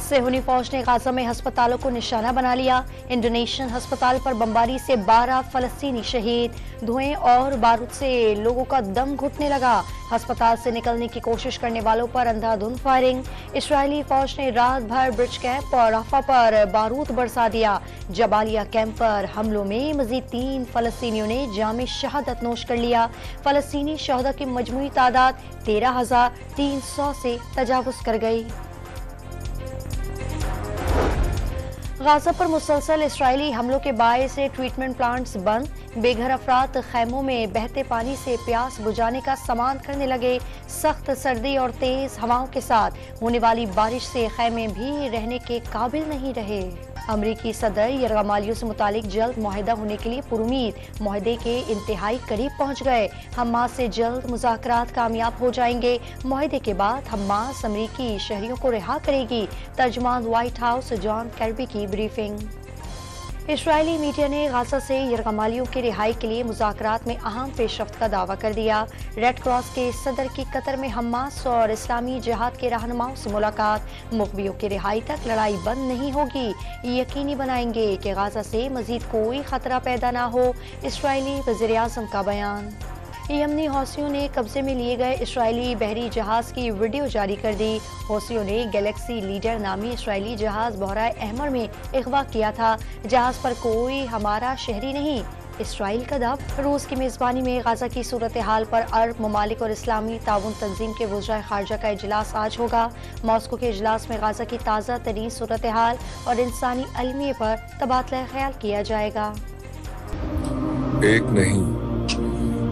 सेहूनी फौज ने गाजा में अस्पतालों को निशाना बना लिया। इंडोनेशियन अस्पताल पर बमबारी से 12 फलस्तीनी शहीद। धुएं और बारूद से लोगों का दम घुटने लगा। अस्पताल से निकलने की कोशिश करने वालों पर अंधाधुंध फायरिंग। इस्राएली फौज ने रात भर ब्रिज कैंप और राफा पर बारूद बरसा दिया। जबालिया कैंप पर हमलों में मजीद 3 फलस्तीनियों ने जाम शहादत नोश कर लिया। फलस्तीनी शहदा की मजमूई तादाद 13,300 से तजावुज कर गई। गाजा पर मुसलसल इस्राएली हमलों के बायस से ट्रीटमेंट प्लांट्स बंद। बेघर अफराद खैमों में बहते पानी से प्यास बुझाने का सामान करने लगे। सख्त सर्दी और तेज हवाओं के साथ होने वाली बारिश से खैमे भी रहने के काबिल नहीं रहे। अमरीकी सदर यरगमालियों से मुतालिक जल्द मुआहिदा होने के लिए पुरुमीद मुआहिदे के इंतहाई करीब पहुंच गए। हमास से जल्द मुज़ाकरात कामयाब हो जाएंगे। मुआहिदे के बाद हमास अमरीकी शहरियों को रिहा करेगी। तर्जुमान व्हाइट हाउस जॉन कर्बी की ब्रीफिंग। इस्राएली मीडिया ने गाजा से यरगमालियों की रिहाई के लिए मुज़ाकरात में अहम पेशरफ्त का दावा कर दिया। रेड क्रॉस के सदर की कतर में हमास और इस्लामी जिहाद के रहनुमाओं से मुलाकात। मुखबियों की रिहाई तक लड़ाई बंद नहीं होगी। यकीनी बनाएंगे कि गाजा से मजीद कोई खतरा पैदा ना हो। इस्राएली वज़ीर आज़म का बयान। यमनी हौसियों ने कब्जे में लिए गए इस्राएली बहरी जहाज की वीडियो जारी कर दी। हौसियों ने गैलेक्सी लीडर नामी इस्राएली जहाज बहराए अहमर में अगवा किया था। जहाज पर कोई हमारा शहरी नहीं। इसराइल का दब। रूस की मेजबानी में गाजा की सूरत हाल पर अरब ममालिक और इस्लामी ताउन तंजीम के वज़ीर खारजा का इजलास आज होगा। मॉस्को के इजलास में गाजा की ताज़ा तरीन सूरत हाल और इंसानी अलमिये पर तबादला ख्याल किया जाएगा। एक नहीं,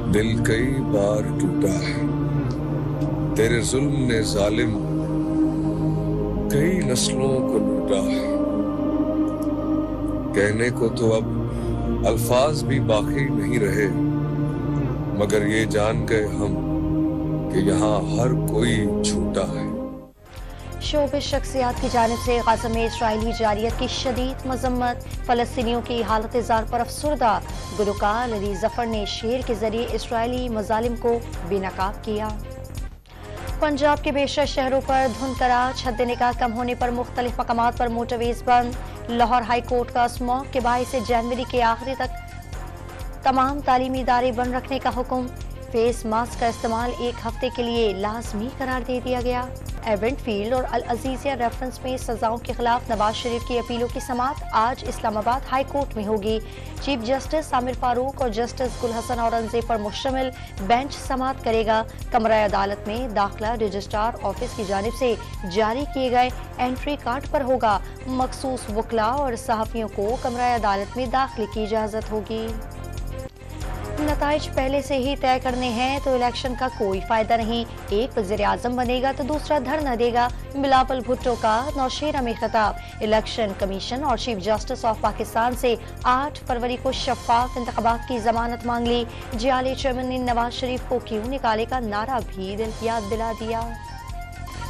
दिल कई बार टूटा है। तेरे जुल्म ने जालिम कई नस्लों को लूटा है। कहने को तो अब अल्फाज भी बाकी नहीं रहे, मगर ये जान गए हम कि यहाँ हर कोई झूठा है। शोबिस शख्सियात की जानिब से गाजा में इस्राएली जारियत की शदीद मजम्मत। फलस्तीनियों की हालत जार पर अफसुर्दा। गुलकार अली जफर ने शेर के जरिए इस्राएली मजालिम को बेनकाब किया। पंजाब के बेशर शहरों पर धुंध करार। हद निकाह कम होने पर मुख्तलिफ मकामात पर मोटरवेज बंद। लाहौर हाई कोर्ट का स्मॉग के बायस से जनवरी के आखिरी तक तमाम तालीमी इदारे बंद रखने का हुक्म। फेस मास्क का इस्तेमाल 1 हफ्ते के लिए लाजमी करार दे दिया गया। एवेंट फील्ड और अल अजीजिया रेफरेंस में सजाओं के खिलाफ नवाज शरीफ की अपीलों की समाअत आज इस्लामाबाद हाई कोर्ट में होगी। चीफ जस्टिस आमिर फारूक और जस्टिस गुल हसन औरंगजेब पर मुश्तमिल बेंच समाअत करेगा। कमरा अदालत में दाखिला रजिस्ट्रार ऑफिस की जानिब से जारी किए गए एंट्री कार्ड पर होगा। मखसूस वकला और सहाफियों को कमरा अदालत में दाखिले की इजाजत होगी। नताइज पहले से ही तय करने हैं तो इलेक्शन का कोई फायदा नहीं। एक वज़ीर आज़म बनेगा तो दूसरा धरना देगा। बिलावल भुट्टो का नौशेरा में खिताब। इलेक्शन कमीशन और चीफ जस्टिस ऑफ पाकिस्तान से 8 फरवरी को शफाफ इंतखाबात की जमानत मांग ली। जियाले चेयरमैन ने नवाज शरीफ को क्यों निकाले का नारा भी याद दिला दिया।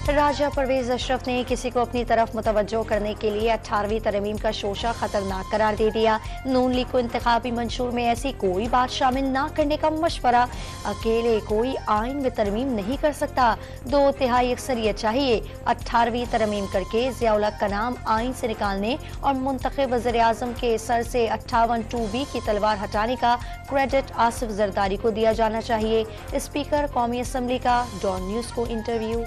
राजा परवेज अशरफ ने किसी को अपनी तरफ मुतवज्जो करने के लिए 18वीं तरमीम का शोशा खतरनाक करार दे दिया। नून लीग को इंतखाबी मंशूर में ऐसी कोई बात शामिल ना करने का मशवरा। अकेले कोई आइन में तरमीम नहीं कर सकता, 2/3 अक्सरियत चाहिए। 18वीं तरमीम करके ज़ियाउल हक का नाम आइन से निकालने और मुंतखब वज़ीर आज़म के सर से 58(2)B की तलवार हटाने का क्रेडिट आसिफ जरदारी को दिया जाना चाहिए। स्पीकर कौमी असम्बली का डॉन न्यूज़ को इंटरव्यू।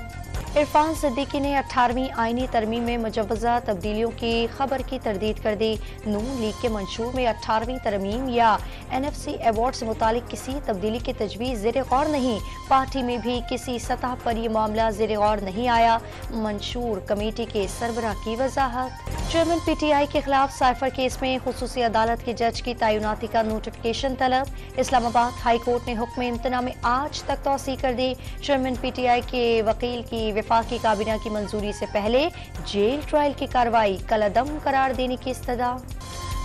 इरफान सिद्दीकी ने 18वीं आईनी तरमीम में मुजव्वज़ा तब्दीलियों की खबर की तरदीद कर दी। नून लीग के मंशूर में 18वीं तरमीम या NFC अवार्ड से मुतालिक किसी तब्दीली की तजवीज़ ज़ेर गौर नहीं। पार्टी में भी किसी सतह पर यह मामला ज़ेर गौर नहीं आया। मंशूर कमेटी के सरबराह की वजाहत। चेयरमैन PTI के खिलाफ साइफर केस में खुसूसी अदालत के जज की तैनाती का नोटिफिकेशन तलब। इस्लामाबाद हाई कोर्ट ने हुक्म इम्तना में आज तक तौसी कर दी। चेयरमैन PTI के वकील की वफाकी काबीना की मंजूरी से पहले जेल ट्रायल की कार्रवाई कलअदम करार देने की इस्तदा।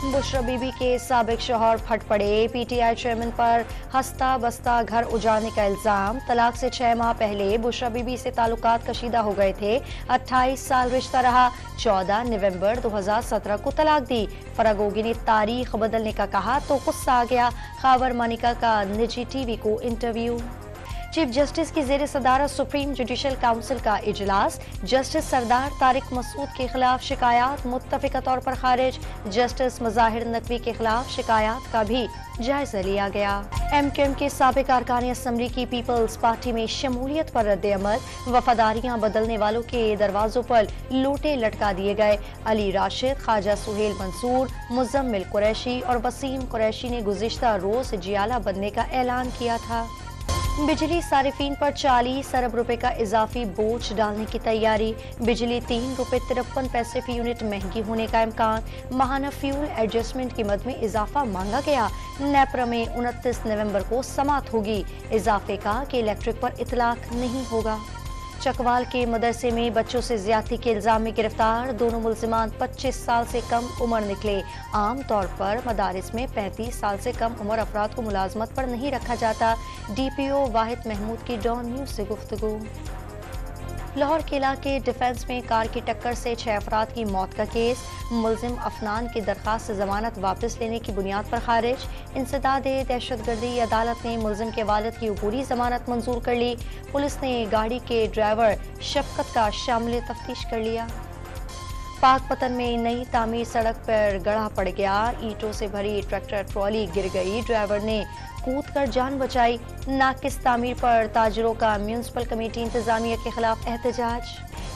बुशरा बीबी के साबिक शौहर फट पड़े। PTI चेयरमैन पर हस्ता बस्ता घर उजाड़ने का इल्जाम। तलाक से 6 माह पहले बुशरा बीबी से ताल्लुकात कशीदा हो गए थे। 28 साल रिश्ता रहा। 14 नवंबर 2017 को तलाक दी। फरागोगी ने तारीख बदलने का कहा तो गुस्सा आ गया। खावर मानिका का निजी TV को इंटरव्यू। चीफ जस्टिस की जेर सदारत सुप्रीम जुडिशल काउंसिल का इजलास। जस्टिस सरदार तारिक मसूद के खिलाफ शिकायत मुत्तफिका तौर पर खारिज। जस्टिस मज़ाहिर नकवी के खिलाफ शिकायत का भी जायजा लिया गया। MQM के साबिक अरकान असम्बली की पीपल्स पार्टी में शमूलियत पर रद्द-ए-अमल। वफादारियां बदलने वालों के दरवाजों पर लोटे लटका दिए गए। अली राशिद, ख्वाजा सुहेल मंसूर, मुजम्मिल कुरैशी और वसीम कुरैशी ने गुज़िश्ता रोज जियाला बनने का ऐलान किया था। बिजली सारिफीन पर 40 अरब रुपए का इजाफी बोझ डालने की तैयारी। बिजली 3 रुपए 53 पैसे फी यूनिट महंगी होने का इम्कान। माहाना फ्यूल एडजस्टमेंट कीमत में इजाफा मांगा गया। नेपरा में 29 नवंबर को समात होगी। इजाफे का कि इलेक्ट्रिक पर इतलाक नहीं होगा। चकवाल के मदरसे में बच्चों से ज्यादती के इल्जाम में गिरफ्तार। दोनों मुल्जिमान 25 साल से कम उम्र निकले। आम तौर पर मदारिस में 35 साल से कम उम्र अफराद को मुलाजमत पर नहीं रखा जाता। DPO वाहिद महमूद की डॉन न्यूज से गुफ्तगू। लाहौर किला के डिफेंस में कार की टक्कर से 6 अफराद की मौत का केस। मुल्जिम अफनान की दरखास्त से जमानत वापस लेने की बुनियाद पर खारिज। इंसदाद दहशतगर्दी अदालत ने मुल्जिम के वालिद की अबूरी जमानत मंजूर कर ली। पुलिस ने गाड़ी के ड्राइवर शफकत का शामिल तफ्तीश कर लिया। पाकपतन में नई तामीर सड़क पर गड़ा पड़ गया। ईंटों से भरी ट्रैक्टर ट्रॉली गिर गई। ड्राइवर ने कूद कर जान बचाई। नाकिस तामीर पर ताजरों का म्यूनिसिपल कमेटी इंतजामिया के खिलाफ एहतजाज।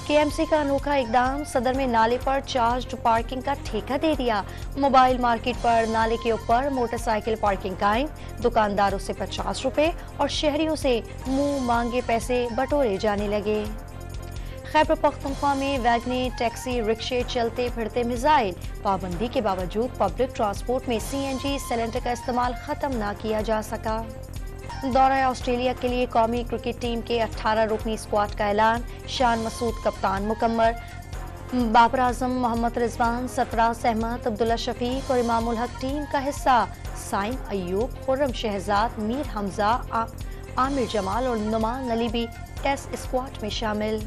KMC का अनोखा इकदाम। सदर में नाले पर चार्ज्ड पार्किंग का ठेका दे दिया। मोबाइल मार्केट पर नाले के ऊपर मोटरसाइकिल पार्किंग कायम। दुकानदारों से 50 रुपए और शहरियों से मुंह मांगे पैसे बटोरे जाने लगे। खैबर पख्तूनख्वा में वैगने टैक्सी रिक्शे चलते फिरते मिसाइल। पाबंदी के बावजूद पब्लिक ट्रांसपोर्ट में CNG सिलेंडर का इस्तेमाल खत्म ना किया जा सका। दौरा ऑस्ट्रेलिया के लिए कौमी क्रिकेट टीम के 18 रुकनी स्क्वाड का ऐलान। शान मसूद कप्तान मुकम्मल। बाबर आजम, मोहम्मद रिजवान, सरफराज अहमद, अब्दुल्ला शफीक और इमामुल हक टीम का हिस्सा। साइम अयूब, खुर्रम शहजाद, मीर हमजा, आमिर जमाल और नुमान अली भी टेस्ट स्क्वाड में शामिल।